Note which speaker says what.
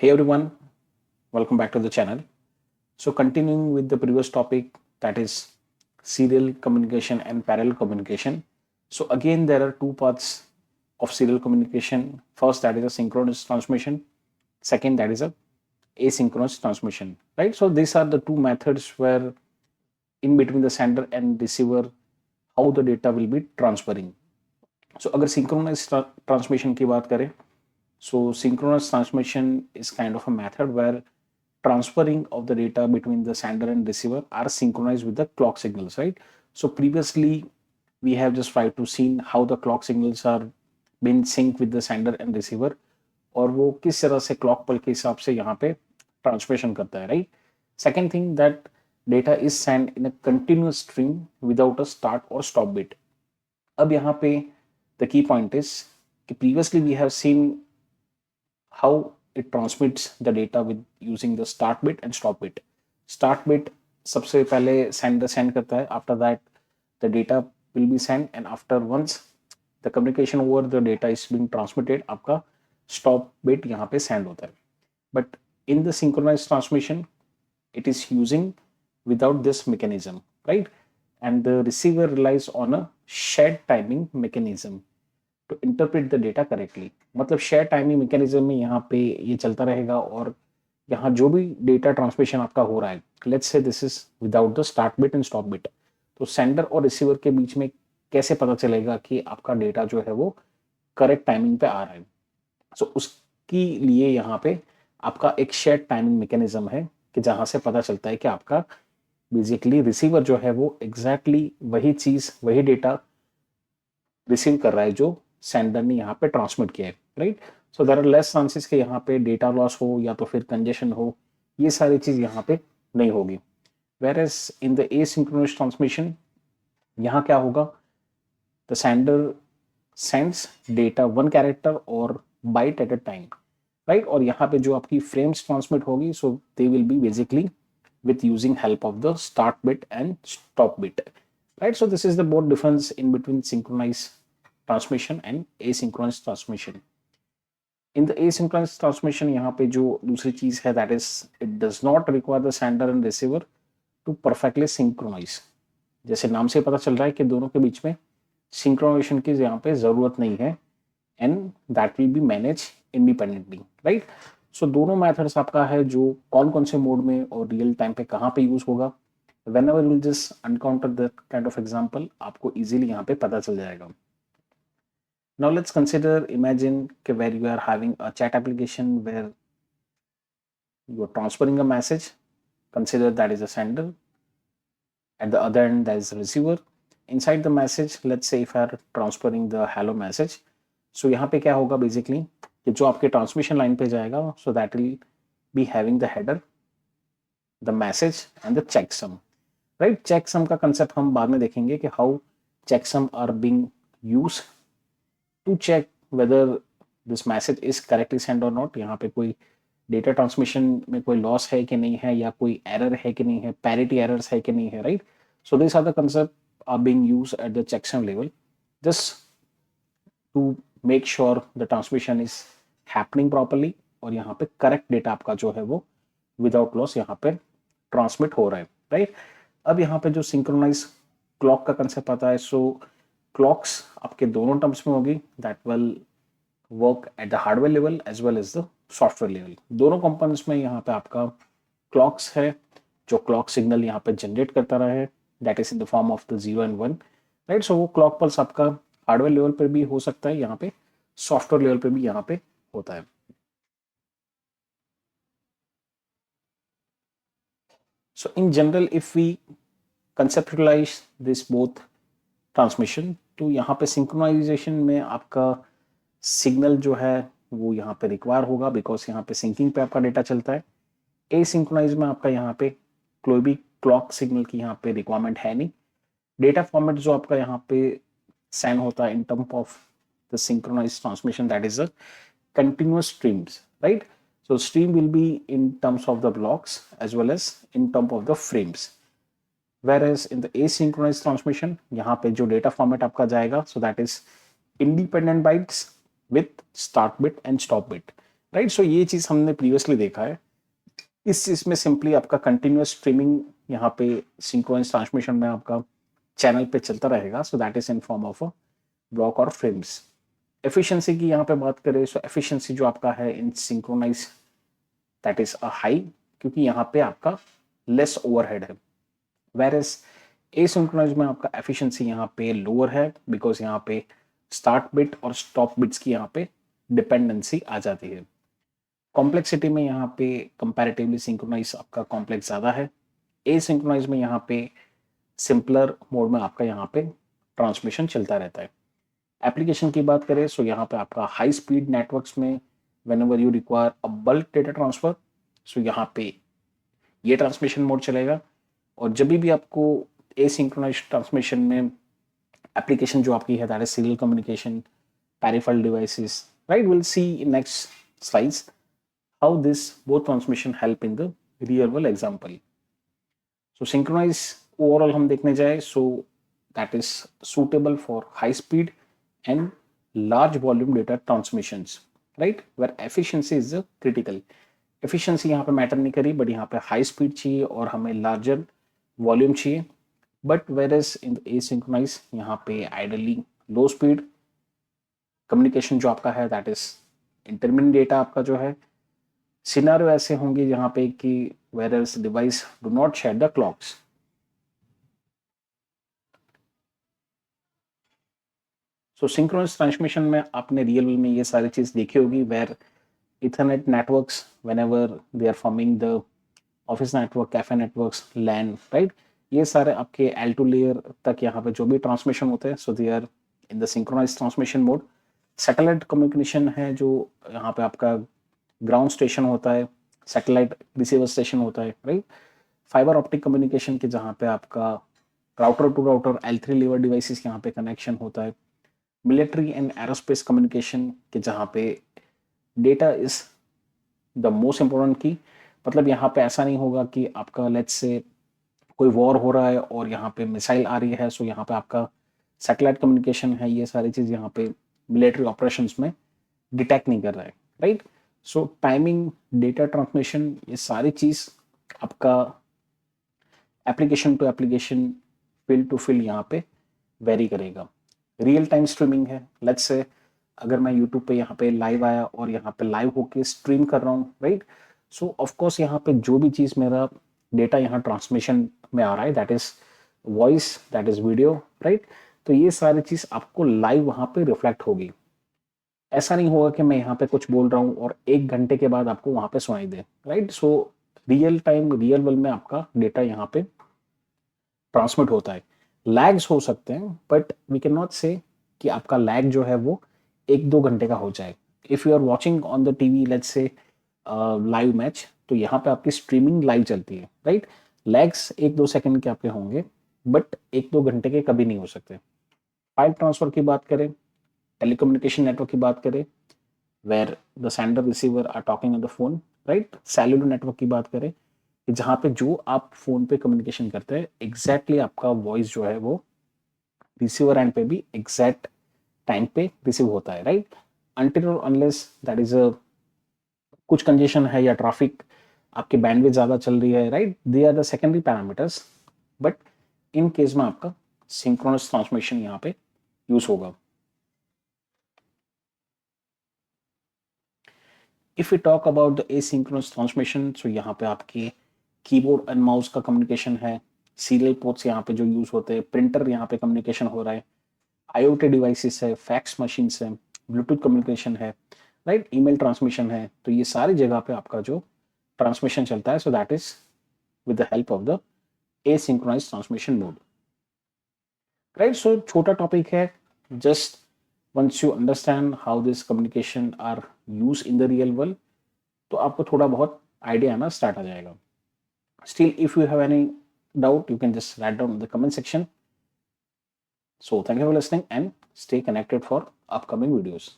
Speaker 1: Hey everyone, welcome back to the channel. So continuing with the previous topic, that is serial communication and parallel communication. So again there are two parts of serial communication. First, that is a synchronous transmission. Second, that is a asynchronous transmission, right? So these are the two methods where in between the sender and receiver how the data will be transferring. So अगर synchronous transmission की बात करें, so synchronous transmission is kind of a method where transferring of the data between the sender and receiver are synchronized with the clock signals, right? So previously we have just tried to see how the clock signals are been sync with the sender and receiver और वो किस तरह से clock pulse के हिसाब से यहाँ पे transmission करता है, right? Second thing, that data is sent in a continuous stream without a start or stop bit. अब यहाँ पे the key point is कि previously we have seen how it transmits the data with using the start bit and stop bit. Start bit सबसे पहले sender send करता है, after that the data will be sent, and after once the communication over the data is being transmitted, आपका stop bit यहाँ पे send होता है. But in the synchronized transmission it is using without this mechanism, right? And the receiver relies on a shared timing mechanism to interpret the data correctly. मतलब share timing mechanism में यहाँ पे ये चलता रहेगा, और यहाँ जो भी डेटा ट्रांसमिशन आपका हो रहा है, लेट्स से this is without the start bit and stop bit, तो सेंडर और रिसीवर के बीच में कैसे पता चलेगा कि आपका डेटा जो है वो करेक्ट टाइमिंग पे आ रहा है? सो उसके लिए यहाँ पे आपका एक शेयर टाइमिंग मैकेनिज्म है कि जहाँ से पता चलता है कि आपका बेसिकली रिसीवर जो है वो एग्जैक्टली वही चीज, वही डेटा रिसीव कर रहा है जो सेंडर ने यहाँ पे ट्रांसमिट किया है, right? So there are less chances कि यहाँ पे डेटा लॉस हो या तो फिर कंजेशन हो, ये सारी चीज यहाँ पे नहीं होगी. Whereas in the asynchronous transmission यहाँ क्या होगा, the sender sends data one character और byte at a time, right? और यहाँ पे जो आपकी फ्रेम्स ट्रांसमिट होगी, so they will be basically with using help of the start bit and stop bit, right? So this is the both difference in between synchronized transmission and asynchronous transmission. In the asynchronous transmission यहाँ पे जो दूसरी चीज है, that is it does not require the sender and receiver to perfectly synchronize. जैसे नाम से पता चल रहा है कि दोनों के बीच में सिंक्रोनाइजेशन की यहाँ पे जरूरत नहीं है, and that will be managed independently, right? सो दोनों मेथड्स आपका है जो कौन कौन से मोड में और रियल टाइम पे कहाँ पे यूज होगा. whenever you just encounter that kind of example, आपको easily यहाँ पे पता चल जाएगा. Now let's consider, imagine कि where you are having a chat application where you are transferring a message. Consider that is a sender, at the other end that is a receiver. Inside the message, let's say if I are transferring the hello message, so यहाँ पे क्या होगा basically कि जो आपके transmission line पे जाएगा, so that will be having the header, the message and the checksum, right? Checksum का कंसेप्ट हम बाद में देखेंगे कि how checksum are being use to check whether this message is correctly send और नॉट. यहाँ पे कोई डेटा ट्रांसमिशन में कोई लॉस है कि नहीं है, या कोई एरर है कि नहीं है, पैरिटी एरर्स है कि नहीं है, right? So this are the concept are being use at the checksum level just to make sure the transmission is happening properly, और यहाँ पे करेक्ट डेटा आपका जो है वो विदाउट लॉस यहाँ पे ट्रांसमिट हो रहा है, राइट? अब यहाँ पे जो सिंक्रोनाइज क्लॉक का कंसेप्ट आता है, सो क्लॉक्स आपके दोनों टर्म्स में होगी, that will work at the hardware level as well as the software level. दोनों कंपोनेंट्स में यहाँ पे आपका क्लॉक्स है जो क्लॉक सिग्नल यहाँ पे जनरेट करता रहा है, that is in the form of the 0 and 1, right? So वो क्लॉक पल्स आपका हार्डवेयर लेवल पर भी हो सकता है, यहाँ पे सॉफ्टवेयर लेवल पे भी यहाँ पे होता है. So in general, if we conceptualize this both transmission, तो यहाँ पे सिंक्रोनाइजेशन में आपका सिग्नल जो है वो यहाँ पे रिक्वायर होगा, बिकॉज यहाँ पे सिंकिंग पे आपका डेटा चलता है. एसिंक्रोनाइज में आपका यहाँ पे कोई भी क्लॉक सिग्नल की यहाँ पे रिक्वायरमेंट है नहीं. डेटा फॉर्मेट जो आपका यहाँ पे सेंड होता है in term of the synchronize transmission, that is a continuous streams, right? So stream will be in terms of the blocks as well as in terms of the frames. Whereas in the asynchronous transmission, यहाँ पे जो data format आपका जाएगा, so that is independent bytes with start bit and stop bit. Right. So ये चीज हमने previously देखा है। इस चीज में सिंपली आपका कंटिन्यूअस स्ट्रीमिंग यहाँ पे सिंक्रोनस ट्रांसमिशन में आपका चैनल पे चलता रहेगा। सो that is in form of a block और फ्रेम्स। एफिशिएंसी की यहाँ पे बात करें, सो एफिशिएंसी जो आपका है in synchronize that is a high, क्योंकि यहाँ पे आपका लेस ओवरहेड है। वेर एज एसिंक्रोनस में आपका एफिशिएंसी यहाँ पे लोअर है, बिकॉज यहाँ पे स्टार्ट बिट और स्टॉप बिट्स की यहाँ पे डिपेंडेंसी आ जाती है। कॉम्प्लेक्सिटी में यहाँ पे कंपैरेटिवली सिंक्रोनाइज आपका कॉम्प्लेक्स ज़्यादा है। एसिंक्रोनाइज में यहाँ पे सिंपलर मोड में आपका यहाँ पे ट्रांसमिशन चलता रहता है। एप्लीकेशन की बात करें, सो यहाँ पे आपका हाई स्पीड नेटवर्क्स में whenever you require a bulk data transfer, सो यहाँ पे ये ट्रांसमिशन मोड चलेगा। और जब भी आपको एसिंक्रोनाइज ट्रांसमिशन में एप्लीकेशन जो आपकी है that is serial communication, peripheral devices, right? We'll see in next slides how this both transmission help in the real world example. So synchronize overall हम देखने जाए, so that is suitable for high speed and large volume data transmissions, right? Where efficiency is the critical. Efficiency यहाँ पे matter नहीं करी, but यहाँ पे high speed चाहिए और हमें लार्जर वॉल्यूम चाहिए। बट वेर एज इन एसिंक्रोनाइज यहाँ पे आइडली लो स्पीड कम्युनिकेशन जो आपका है दैट इज इंटरमिटेंट डेटा आपका जो है। सिनारियो ऐसे होंगे जहां पे कि where as device do not share the clocks. So synchronous transmission में आपने रियल में ये सारी चीज देखी होगी, where ethernet networks whenever they are forming the office network, cafe networks, LAN, right, ये सारे आपके L2 लेयर तक यहाँ पे जो भी ट्रांसमिशन होते हैं, so they are in the synchronize transmission mode. Satellite communication है जो यहाँ पे आपका ग्राउंड स्टेशन होता है, सैटेलाइट रिसीवर स्टेशन होता है, राइट। फाइबर ऑप्टिक कम्युनिकेशन के जहाँ पे आपका router to router L3 layer devices यहाँ पे कनेक्शन होता है। मिलिट्री एंड एरोस्पेस कम्युनिकेशन के जहाँ पे data is the most important की, मतलब यहाँ पे ऐसा नहीं होगा कि आपका लेट्स से कोई वॉर हो रहा है और यहाँ पे मिसाइल आ रही है, सो यहाँ पे आपका सैटेलाइट कम्युनिकेशन है, ये सारी चीज यहाँ पे मिलिट्री ऑपरेशंस में डिटेक्ट नहीं कर रहा है, right. So timing, data transmission, ये सारी चीज आपका application to application, field to field यहाँ पे वेरी करेगा। रियल टाइम स्ट्रीमिंग है, लेट्स से अगर मैं यूट्यूब पे यहाँ पे लाइव आया और यहाँ पे लाइव होके स्ट्रीम कर रहा हूँ, राइट। सो ऑफकोर्स यहाँ पे जो भी चीज मेरा डेटा यहाँ ट्रांसमिशन में आ रहा है that is voice, that is video, right, तो ये सारी चीज आपको लाइव वहां पे रिफ्लेक्ट होगी। ऐसा नहीं होगा कि मैं यहाँ पे कुछ बोल रहा हूँ और 1 घंटे के बाद आपको वहां पे सुनाई दे, right. So real time, real world में आपका डेटा यहाँ पे ट्रांसमिट होता है। लैग्स हो सकते हैं, बट वी कैन नॉट से कि आपका लैग जो है वो 1-2 घंटे का हो जाए। If you are watching on the TV let's say live match, तो यहाँ पे आपकी स्ट्रीमिंग लाइव चलती है, राइट। लैग्स 1-2 सेकंड के आपके होंगे, बट 1-2 घंटे के कभी नहीं हो सकते। फाइल ट्रांसफर की बात करें, टेलीकम्युनिकेशन नेटवर्क की बात करें, where the sender receiver are talking on the phone, right. Cellular network की बात करें कि जहां पे जो आप फोन पे कम्युनिकेशन करते हैं एग्जैक्टली आपका वॉइस जो है वो रिसीवर एंड पे भी एग्जैक्ट टाइम पे रिसीव होता है, राइट। अनटिल और अनलेस दैट इज अ कुछ कंजेशन है या ट्रैफिक आपकी बैंडविड्थ ज्यादा चल रही है, right, they are the secondary parameters. But in case में आपका सिंक्रोनस ट्रांसमिशन यहाँ पे यूज होगा। If you talk about the asynchronous transmission, so यहाँ पे आपके कीबोर्ड एंड माउस का कम्युनिकेशन है, सीरियल पोर्ट्स यहाँ पे जो यूज होते हैं, प्रिंटर यहाँ पे कम्युनिकेशन हो रहा है, IoT डिवाइसेस है, फैक्स मशीन्स है, ब्लूटूथ कम्युनिकेशन है, राइट, ईमेल ट्रांसमिशन है, तो ये सारी जगह पे आपका जो ट्रांसमिशन चलता है, so that is with the help of the asynchronize transmission mode, right. So छोटा टॉपिक है, just once you understand how this communication are use in the real world, तो आपको थोड़ा बहुत आइडिया आना स्टार्ट आ जाएगा। Still, if you have any doubt, you can just write down in the comment section. So thank you for listening and stay connected for upcoming videos.